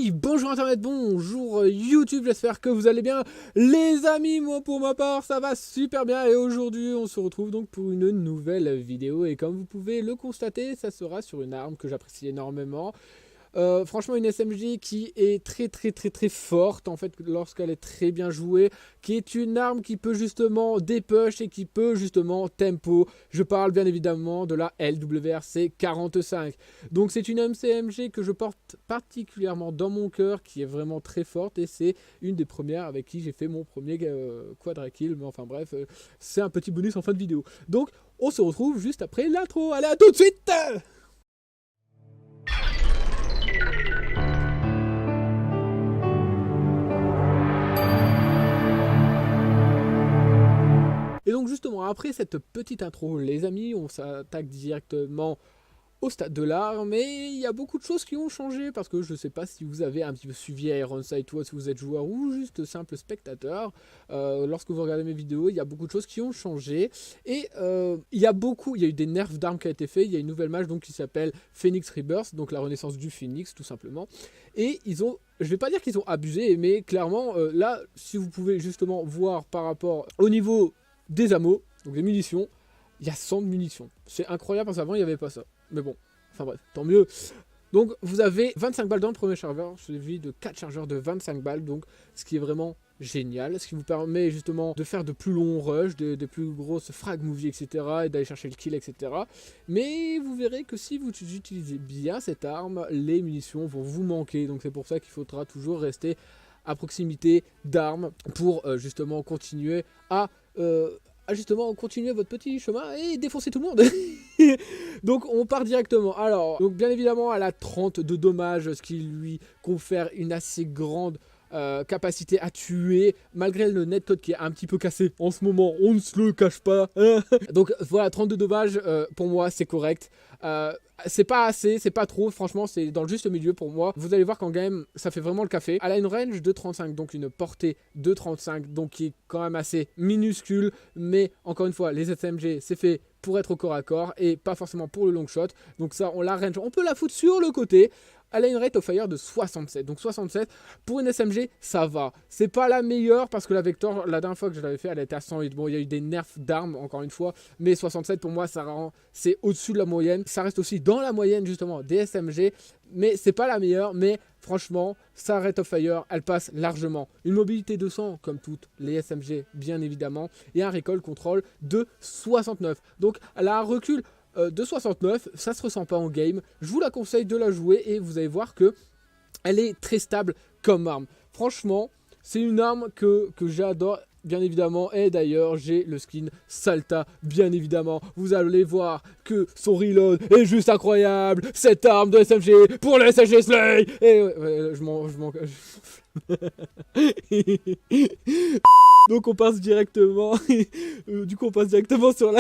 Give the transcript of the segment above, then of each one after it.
Oui, bonjour internet, bonjour YouTube, j'espère que vous allez bien. Les amis, moi pour ma part, ça va super bien et aujourd'hui on se retrouve donc pour une nouvelle vidéo et comme vous pouvez le constater, ça sera sur une arme que j'apprécie énormément. Franchement une SMG qui est très forte en fait lorsqu'elle est très bien jouée, qui est une arme qui peut justement dépush et qui peut justement tempo. Je parle bien évidemment de la LWRC 45. Donc c'est une MCMG que je porte particulièrement dans mon cœur, qui est vraiment très forte et c'est une des premières avec qui j'ai fait mon premier quadra kill. Mais enfin bref, c'est un petit bonus en fin de vidéo. Donc on se retrouve juste après l'intro. Allez, à tout de suite! Et donc justement, après cette petite intro, les amis, on s'attaque directement au stade de l'arme. Mais il y a beaucoup de choses qui ont changé, parce que je ne sais pas si vous avez un petit peu suivi Ironside, si vous êtes joueur ou juste simple spectateur. Lorsque vous regardez mes vidéos, il y a beaucoup de choses qui ont changé. Et il y a eu des nerfs d'armes qui a été fait. Il y a une nouvelle match donc, qui s'appelle Phoenix Rebirth, donc la renaissance du Phoenix tout simplement. Et ils ont... Je vais pas dire qu'ils ont abusé, mais clairement, là, si vous pouvez justement voir par rapport au niveau des ammo, donc des munitions, il y a 100 de munitions. C'est incroyable parce qu'avant il n'y avait pas ça. Mais bon, enfin bref, tant mieux. Donc vous avez 25 balles dans le premier chargeur, suivi de 4 chargeurs de 25 balles, donc ce qui est vraiment génial, ce qui vous permet justement de faire de plus longs rushs, de plus grosses frag movies, etc. et d'aller chercher le kill, etc. Mais vous verrez que si vous utilisez bien cette arme, les munitions vont vous manquer, donc c'est pour ça qu'il faudra toujours rester à proximité d'armes pour justement continuer à justement continuer votre petit chemin et défoncer tout le monde. Donc on part directement. Alors, donc bien évidemment elle a 30 de dommages, ce qui lui confère une assez grande capacité à tuer, malgré le netcode qui est un petit peu cassé en ce moment, on ne se le cache pas. Donc voilà, 32 dommages, pour moi c'est correct. C'est pas assez, c'est pas trop, franchement c'est dans le juste milieu pour moi. Vous allez voir qu'en game ça fait vraiment le café. Elle a une range de 35, donc une portée de 35, donc qui est quand même assez minuscule. Mais encore une fois, les SMG c'est fait pour être au corps à corps et pas forcément pour le long shot. Donc ça, on la range, on peut la foutre sur le côté. Elle a une rate of fire de 67. Donc 67, pour une SMG, ça va. C'est pas la meilleure parce que la Vector, la dernière fois que je l'avais fait, elle était à 108. Bon, il y a eu des nerfs d'armes, encore une fois. Mais 67, pour moi, ça rend, c'est au-dessus de la moyenne. Ça reste aussi dans la moyenne, justement, des SMG. Mais c'est pas la meilleure. Mais franchement, sa rate of fire, elle passe largement. Une mobilité de 100, comme toutes les SMG, bien évidemment. Et un recoil control de 69. Donc, elle a un recul de 69, ça se ressent pas en game. Je vous la conseille de la jouer et vous allez voir que elle est très stable comme arme. Franchement, c'est une arme que j'adore, bien évidemment. Et d'ailleurs, j'ai le skin Salta, bien évidemment. Vous allez voir que son reload est juste incroyable. Cette arme de SMG pour le SMG Slay. Et je m'en... Donc on passe directement sur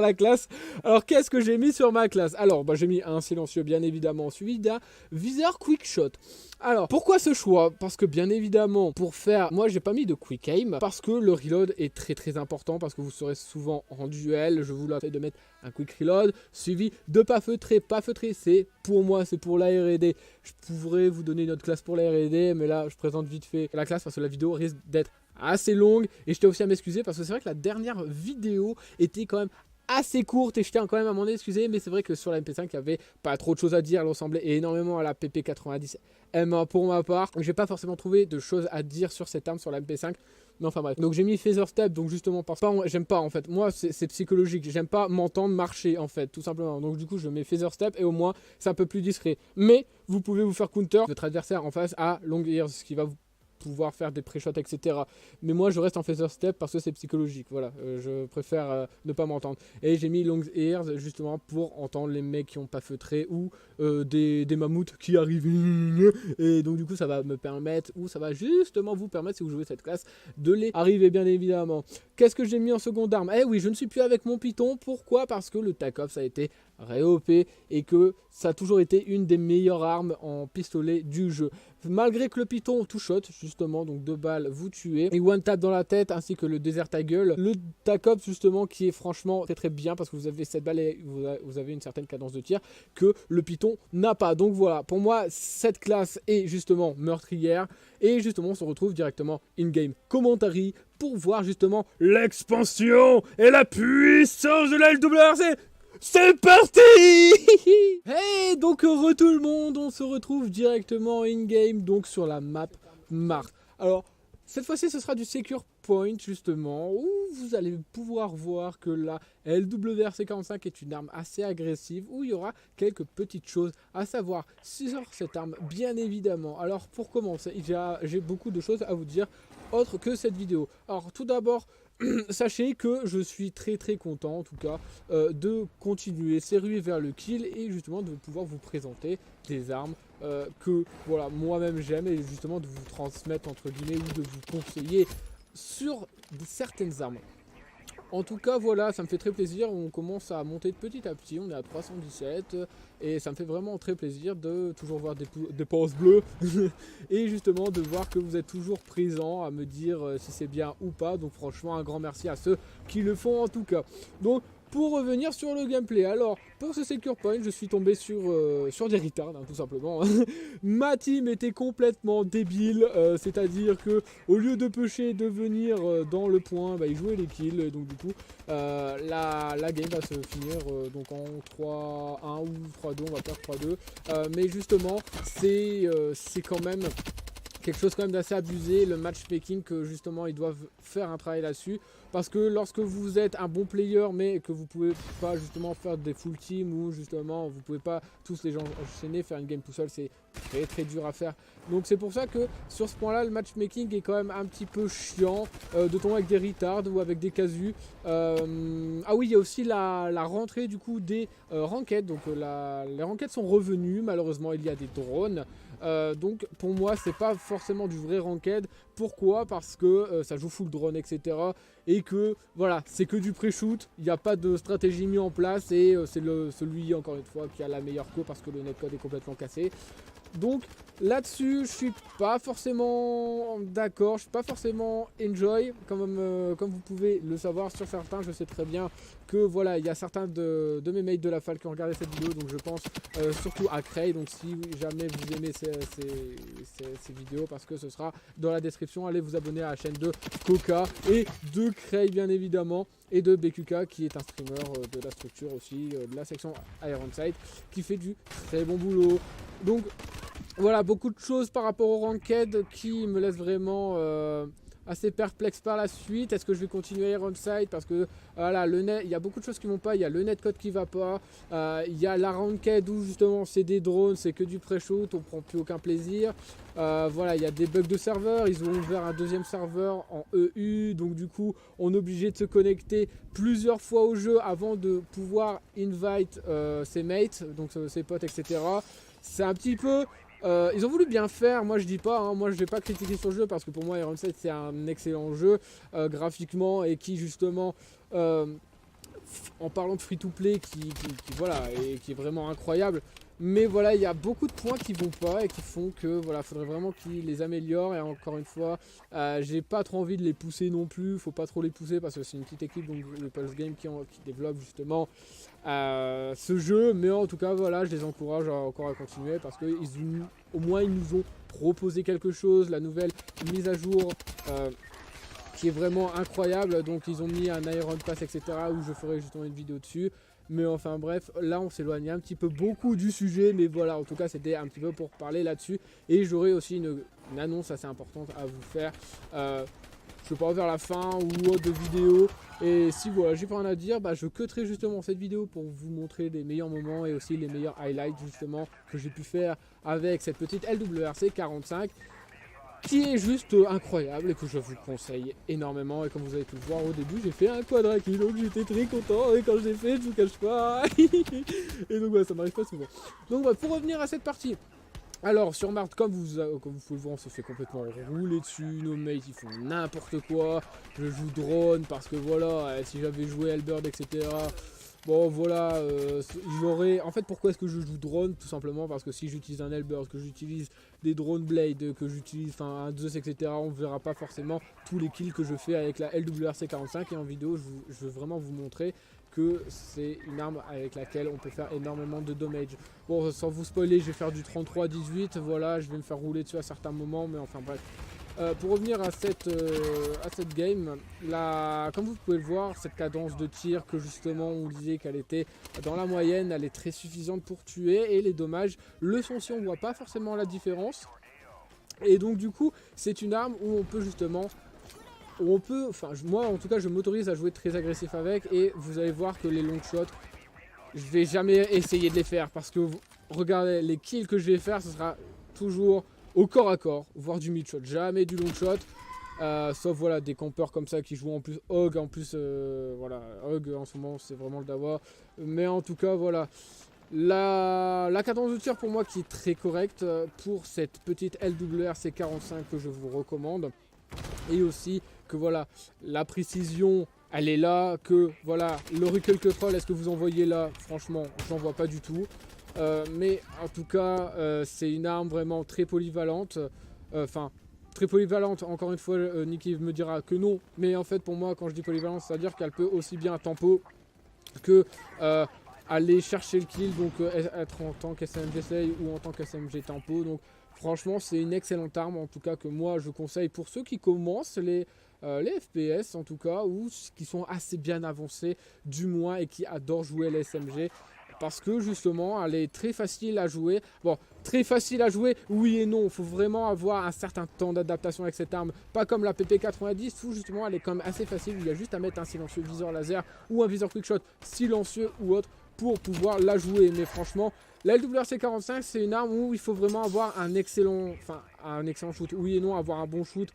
la classe. Alors qu'est-ce que j'ai mis sur ma classe? Alors j'ai mis un silencieux bien évidemment, suivi d'un viseur quick shot. Alors pourquoi ce choix? Parce que bien évidemment pour faire, moi j'ai pas mis de quick aim parce que le reload est très important, parce que vous serez souvent en duel. Je vous conseille de mettre un quick reload suivi de pas feutré. Pas feutré, c'est pour moi, c'est pour la R&D. Je pourrais vous donner une autre classe pour la R&D, mais là je présente vite fait la classe parce que la vidéo risque d'être assez longue et je tiens aussi à m'excuser parce que c'est vrai que la dernière vidéo était quand même assez courte et je tiens quand même à m'en excuser, mais c'est vrai que sur la MP5 il n'y avait pas trop de choses à dire, elle ressemblait énormément à la PP90 M1 pour ma part, donc j'ai pas forcément trouvé de choses à dire sur cette arme sur la MP5, mais enfin bref. Donc j'ai mis Feather Step, donc justement parce que j'aime pas en fait, moi c'est psychologique, j'aime pas m'entendre marcher en fait, tout simplement, donc du coup je mets Feather Step et au moins c'est un peu plus discret, mais vous pouvez vous faire counter votre adversaire en face à long ears, ce qui va vous pouvoir faire des pré-shots, etc. Mais moi je reste en Feather Step parce que c'est psychologique, voilà, je préfère ne pas m'entendre. Et j'ai mis Long Ears justement pour entendre les mecs qui ont pas feutré ou des mammouths qui arrivent. Et donc du coup ça va me permettre, ou ça va justement vous permettre, si vous jouez cette classe, de les arriver bien évidemment. Qu'est-ce que j'ai mis en seconde arme? Eh oui, je ne suis plus avec mon Python, pourquoi? Parce que le TAC Ops a été ré-OP et que ça a toujours été une des meilleures armes en pistolet du jeu. Malgré que le Python two-shot, justement, donc 2 balles, vous tuez, et one-tap dans la tête, ainsi que le Desert Eagle, le TAC-Ops, justement, qui est franchement très très bien, parce que vous avez 7 balles et vous avez une certaine cadence de tir, que le Python n'a pas. Donc voilà, pour moi, cette classe est justement meurtrière, et justement, on se retrouve directement in-game commentary, pour voir justement l'expansion et la puissance de la LWRC. C'est parti. Hey, donc heureux tout le monde, on se retrouve directement in-game, donc sur la map Mars. Alors, cette fois-ci, ce sera du Secure Point, justement, où vous allez pouvoir voir que la LWRC-45 est une arme assez agressive, où il y aura quelques petites choses à savoir sur cette arme, bien évidemment. Alors, pour commencer, j'ai beaucoup de choses à vous dire, autre que cette vidéo. Alors, tout d'abord, sachez que je suis très très content en tout cas de continuer ces ruées vers le kill et justement de pouvoir vous présenter des armes que voilà moi-même j'aime et justement de vous transmettre entre guillemets ou de vous conseiller sur certaines armes. En tout cas, voilà, ça me fait très plaisir. On commence à monter de petit à petit. On est à 317 et ça me fait vraiment très plaisir de toujours voir des pouces bleus et justement de voir que vous êtes toujours présents à me dire si c'est bien ou pas. Donc franchement, un grand merci à ceux qui le font en tout cas. Donc pour revenir sur le gameplay, alors pour ce Secure Point, je suis tombé sur des retards, hein, tout simplement. Ma team était complètement débile, c'est-à-dire que au lieu de pusher, de venir dans le point, bah, ils jouaient les kills, donc du coup la game va se finir donc en 3-1 ou 3-2, on va faire 3-2, mais justement c'est quand même quelque chose quand même d'assez abusé, le matchmaking, que justement ils doivent faire un travail là-dessus, parce que lorsque vous êtes un bon player mais que vous pouvez pas justement faire des full team ou justement vous pouvez pas tous les gens enchaîner, faire une game tout seul, c'est très très dur à faire. Donc c'est pour ça que sur ce point là le matchmaking est quand même un petit peu chiant, de tomber avec des retards ou avec des casus. Ah oui, il y a aussi la rentrée du coup des ranked, donc les ranked sont revenus, malheureusement il y a des drones. Donc pour moi c'est pas forcément du vrai ranked. Pourquoi? Parce que ça joue full drone etc. Et que voilà, c'est que du pré-shoot, il n'y a pas de stratégie mise en place et c'est celui encore une fois qui a la meilleure co parce que le netcode est complètement cassé. Donc là-dessus, je suis pas forcément d'accord, je suis pas forcément enjoy, comme vous pouvez le savoir sur certains. Je sais très bien que voilà, il y a certains de mes mates de la FAL qui ont regardé cette vidéo, donc je pense surtout à Cray. Donc si jamais vous aimez ces vidéos, parce que ce sera dans la description, allez vous abonner à la chaîne de Coca et de Cray bien évidemment, et de BQK qui est un streamer de la structure aussi, de la section Ironside, qui fait du très bon boulot. Donc voilà, beaucoup de choses par rapport au ranked qui me laissent vraiment assez perplexe par la suite. Est-ce que je vais continuer Ironside? Parce que voilà, il y a beaucoup de choses qui vont pas. Il y a le netcode qui va pas, il y a la ranked où justement c'est des drones, c'est que du pré-shoot, on prend plus aucun plaisir. Voilà, il y a des bugs de serveur, ils ont ouvert un deuxième serveur en EU, donc du coup on est obligé de se connecter plusieurs fois au jeu avant de pouvoir invite ses mates, donc ses potes etc. C'est un petit peu... ils ont voulu bien faire, moi je dis pas, hein, moi je vais pas critiquer sur le jeu parce que pour moi Iron 7 c'est un excellent jeu graphiquement, et qui justement en parlant de free to play voilà, et qui est vraiment incroyable. Mais voilà, il y a beaucoup de points qui vont pas et qui font que voilà, faudrait vraiment qu'ils les améliorent. Et encore une fois, j'ai pas trop envie de les pousser non plus. Faut pas trop les pousser parce que c'est une petite équipe, donc le Pulse Game qui développe justement ce jeu. Mais en tout cas, voilà, je les encourage encore à continuer parce que au moins ils nous ont proposé quelque chose. La nouvelle mise à jour qui est vraiment incroyable. Donc ils ont mis un Iron Pass etc. où je ferai justement une vidéo dessus. Mais enfin bref, là on s'éloigne un petit peu beaucoup du sujet, mais voilà, en tout cas c'était un petit peu pour parler là-dessus. Et j'aurai aussi une annonce assez importante à vous faire, je sais pas, vers la fin ou autre de vidéo. Et si voilà, j'ai pas rien à dire, bah, je cutterai justement cette vidéo pour vous montrer les meilleurs moments et aussi les meilleurs highlights justement que j'ai pu faire avec cette petite LWRC 45. Qui est juste incroyable et que je vous conseille énormément. Et comme vous avez pu le voir au début, j'ai fait un quadra kill, donc j'étais très content. Et quand je l'ai fait, je vous cache pas. Et donc voilà, ça m'arrive pas souvent. Donc voilà, pour revenir à cette partie. Alors sur Mars, comme vous pouvez le voir, on se fait complètement rouler dessus. Nos mates ils font n'importe quoi. Je joue drone parce que voilà, si j'avais joué Hellbird etc. Bon voilà, j'aurais... En fait, pourquoi est-ce que je joue drone? Tout simplement parce que si j'utilise un Hellbird, que j'utilise des drone blade, que j'utilise un Zeus, etc., on ne verra pas forcément tous les kills que je fais avec la LWRC 45. Et en vidéo, je veux vraiment vous montrer que c'est une arme avec laquelle on peut faire énormément de damage. Bon, sans vous spoiler, je vais faire du 33-18, voilà, je vais me faire rouler dessus à certains moments, mais enfin bref. Pour revenir à cette game, comme vous pouvez le voir, cette cadence de tir que justement on disait qu'elle était dans la moyenne, elle est très suffisante pour tuer, et les dommages le sont si on ne voit pas forcément la différence. Et donc du coup, c'est une arme où on peut justement... moi en tout cas je m'autorise à jouer très agressif avec, et vous allez voir que les long shots, je vais jamais essayer de les faire parce que regardez les kills que je vais faire, ce sera toujours au corps à corps, voire du mid shot, jamais du long shot. Sauf voilà des campeurs comme ça qui jouent en plus Hog, en plus voilà, Hog en ce moment c'est vraiment le dawa. Mais en tout cas voilà, la cadence de tir pour moi qui est très correcte pour cette petite LWRC 45 que je vous recommande. Et aussi que voilà, la précision elle est là, que voilà, le recul control, est-ce que vous en voyez là? Franchement, j'en vois pas du tout. Mais en tout cas, c'est une arme vraiment très polyvalente. Enfin, très polyvalente, encore une fois, Niki me dira que non. Mais en fait, pour moi, quand je dis polyvalente, c'est-à-dire qu'elle peut aussi bien tempo que aller chercher le kill, donc être en tant qu'SMG Slay ou en tant qu'SMG tempo. Donc franchement, c'est une excellente arme, en tout cas que moi je conseille pour ceux qui commencent les FPS en tout cas, ou qui sont assez bien avancés du moins et qui adorent jouer les SMG. Parce que justement, elle est très facile à jouer. Bon, très facile à jouer, oui et non. Il faut vraiment avoir un certain temps d'adaptation avec cette arme. Pas comme la PP90, où justement elle est quand même assez facile. Il y a juste à mettre un silencieux viseur laser ou un viseur quickshot silencieux ou autre pour pouvoir la jouer. Mais franchement, la LWRC 45, c'est une arme où il faut vraiment avoir un excellent shoot. Oui et non, avoir un bon shoot.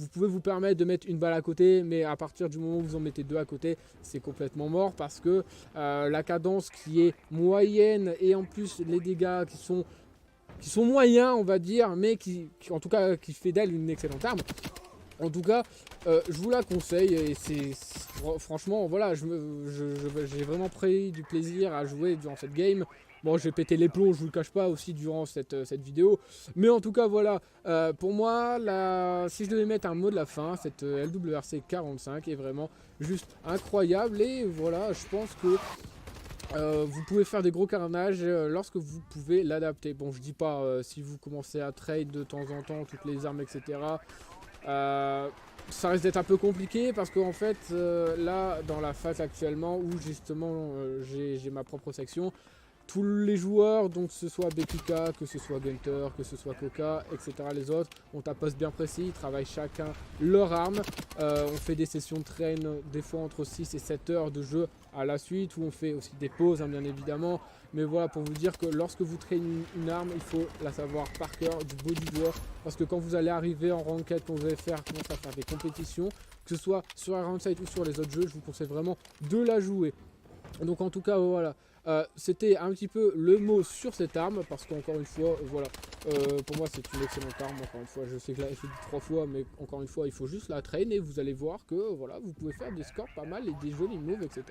Vous pouvez vous permettre de mettre une balle à côté, mais à partir du moment où vous en mettez deux à côté, c'est complètement mort parce que la cadence qui est moyenne et en plus les dégâts qui sont moyens, on va dire, mais en tout cas qui fait d'elle une excellente arme. En tout cas, je vous la conseille et franchement, voilà, j'ai vraiment pris du plaisir à jouer durant cette game. Bon, j'ai pété les plombs, je vous le cache pas aussi durant cette vidéo. Mais en tout cas, voilà, pour moi, si je devais mettre un mot de la fin, cette LWRC 45 est vraiment juste incroyable. Et voilà, je pense que vous pouvez faire des gros carnages lorsque vous pouvez l'adapter. Bon, je dis pas si vous commencez à trade de temps en temps toutes les armes, etc. Ça risque d'être un peu compliqué parce qu'en fait là dans la phase actuellement où justement j'ai ma propre section, tous les joueurs, donc que ce soit BKK, que ce soit Gunter, que ce soit Coca, etc. les autres, ont un poste bien précis, ils travaillent chacun leur arme. On fait des sessions de train des fois entre 6 et 7 heures de jeu à la suite, où on fait aussi des pauses bien évidemment. Mais voilà, pour vous dire que lorsque vous traînez une arme, il faut la savoir par cœur, du bout du doigt. Parce que quand vous allez arriver en ranked, quand vous allez commencer à faire des compétitions, que ce soit sur Iron Sight ou sur les autres jeux, je vous conseille vraiment de la jouer. Donc en tout cas voilà, c'était un petit peu le mot sur cette arme, parce qu'encore une fois, voilà, pour moi c'est une excellente arme. Encore une fois, je sais que là je l'ai dit 3 fois, mais encore une fois il faut juste la traîner et vous allez voir que voilà, vous pouvez faire des scores pas mal et des jolis moves, etc.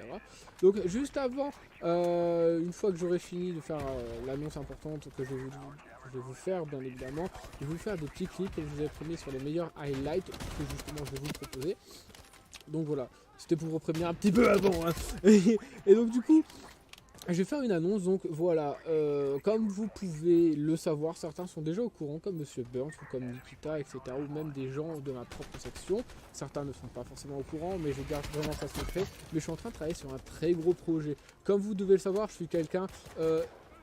Donc juste avant, une fois que j'aurai fini de faire l'annonce importante que je vais vous faire bien évidemment, je vais vous faire des petits clips que je vous ai pris sur les meilleurs highlights que justement je vais vous proposer. Donc voilà, c'était pour vous prévenir un petit peu avant, hein. Et donc du coup, je vais faire une annonce. Donc voilà, comme vous pouvez le savoir, certains sont déjà au courant, comme Monsieur Burns ou comme Nikita, etc. Ou même des gens de ma propre section. Certains ne sont pas forcément au courant, mais je garde vraiment ça secret. Mais je suis en train de travailler sur un très gros projet. Comme vous devez le savoir, je suis quelqu'un...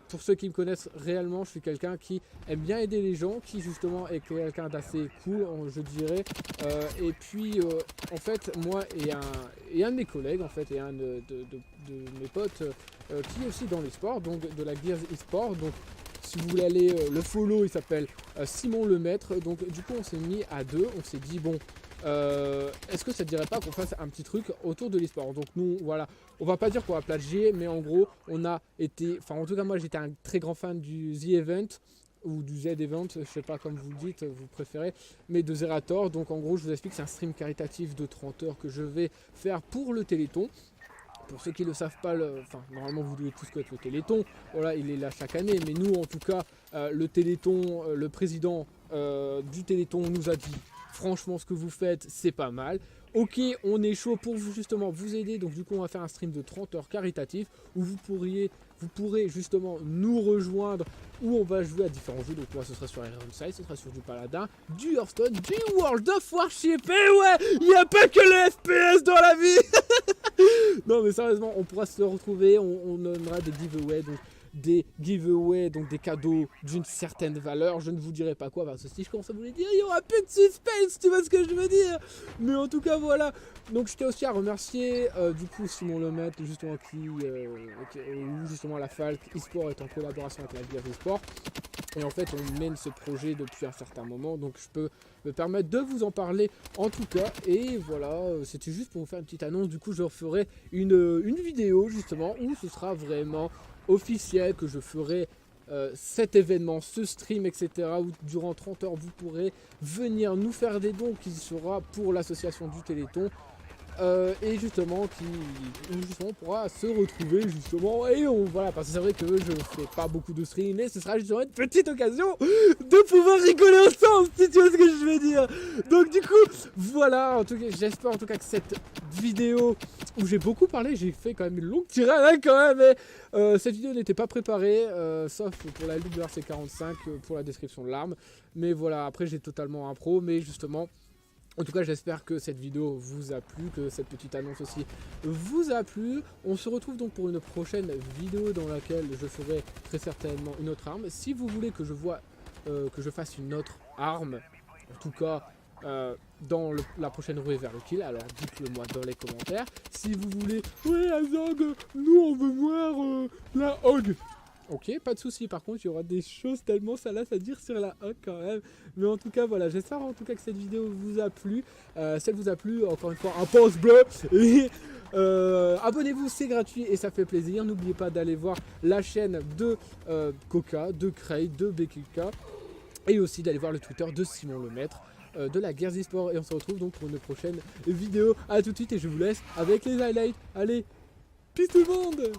pour ceux qui me connaissent réellement, je suis quelqu'un qui aime bien aider les gens, qui justement est quelqu'un d'assez cool, je dirais. Et puis, en fait, moi et un de mes collègues, en fait, et un de mes potes, qui est aussi dans l'e-sport, donc de la Gears e-sport. Donc, si vous voulez aller le follow, il s'appelle Simon Lemaître. Donc, du coup, on s'est mis à deux, on s'est dit, bon... est-ce que ça ne dirait pas qu'on fasse un petit truc autour de l'e-sport? Donc nous, voilà, on va pas dire qu'on va plagier, mais en gros, on a été, enfin en tout cas moi j'étais un très grand fan du The Event, ou du Z Event, je sais pas comme vous le dites, vous préférez, mais de Zerator. Donc en gros, je vous explique, c'est un stream caritatif de 30 heures que je vais faire pour le Téléthon. pour ceux qui ne le savent pas, normalement vous devez tous connaître le Téléthon. Voilà, il est là chaque année, mais nous en tout cas, le Téléthon, le président du Téléthon nous a dit franchement ce que vous faites c'est pas mal. Ok, on est chaud pour vous justement vous aider, donc du coup on va faire un stream de 30 heures caritatif où vous pourrez justement nous rejoindre, où on va jouer à différents jeux. Donc moi ce sera sur Ironside, ce sera sur du Paladin, du Hearthstone, du World of Warship. Et ouais, il n'y a pas que le FPS dans la vie. Non mais sérieusement, on pourra se retrouver, on donnera des giveaways, donc des cadeaux d'une certaine valeur. Je ne vous dirai pas quoi, parce que si je commence à vous les dire, il n'y aura plus de suspense, tu vois ce que je veux dire. Mais en tout cas, voilà. Donc je tiens aussi à remercier du coup Simon Lemaitre, justement, où justement la Falk eSport est en collaboration avec la Gears eSport. Et en fait, on mène ce projet depuis un certain moment, donc je peux me permettre de vous en parler en tout cas. Et voilà, c'était juste pour vous faire une petite annonce. Du coup, je referai une vidéo justement où ce sera vraiment officiel, que je ferai cet événement, ce stream, etc. où durant 30 heures, vous pourrez venir nous faire des dons qui sera pour l'association du Téléthon. Et justement on pourra se retrouver justement et voilà, parce que c'est vrai que je fais pas beaucoup de streams et ce sera justement une petite occasion de pouvoir rigoler ensemble, si tu vois ce que je veux dire. Donc du coup voilà, en tout cas j'espère en tout cas que cette vidéo où j'ai beaucoup parlé, j'ai fait quand même une longue tirade hein, quand même, et cette vidéo n'était pas préparée sauf pour la lutte de RC45 pour la description de l'arme, mais voilà, après j'ai totalement impro, mais justement en tout cas, j'espère que cette vidéo vous a plu, que cette petite annonce aussi vous a plu. On se retrouve donc pour une prochaine vidéo dans laquelle je ferai très certainement une autre arme. Si vous voulez que je fasse une autre arme, en tout cas dans la prochaine roue vers le kill, alors dites-le moi dans les commentaires. Si vous voulez, ouais Azog, nous on veut voir la hog. Ok, pas de souci. Par contre, il y aura des choses tellement salaces à dire sur la hog quand même. Mais en tout cas, voilà, j'espère en tout cas que cette vidéo vous a plu. Si elle vous a plu, encore une fois, un pouce bleu. Et abonnez-vous, c'est gratuit et ça fait plaisir. N'oubliez pas d'aller voir la chaîne de Coca, de Cray, de BKK. Et aussi d'aller voir le Twitter de Simon Lemaitre, de la Gears eSport. Et on se retrouve donc pour une prochaine vidéo. A tout de suite et je vous laisse avec les highlights. Allez, peace tout le monde!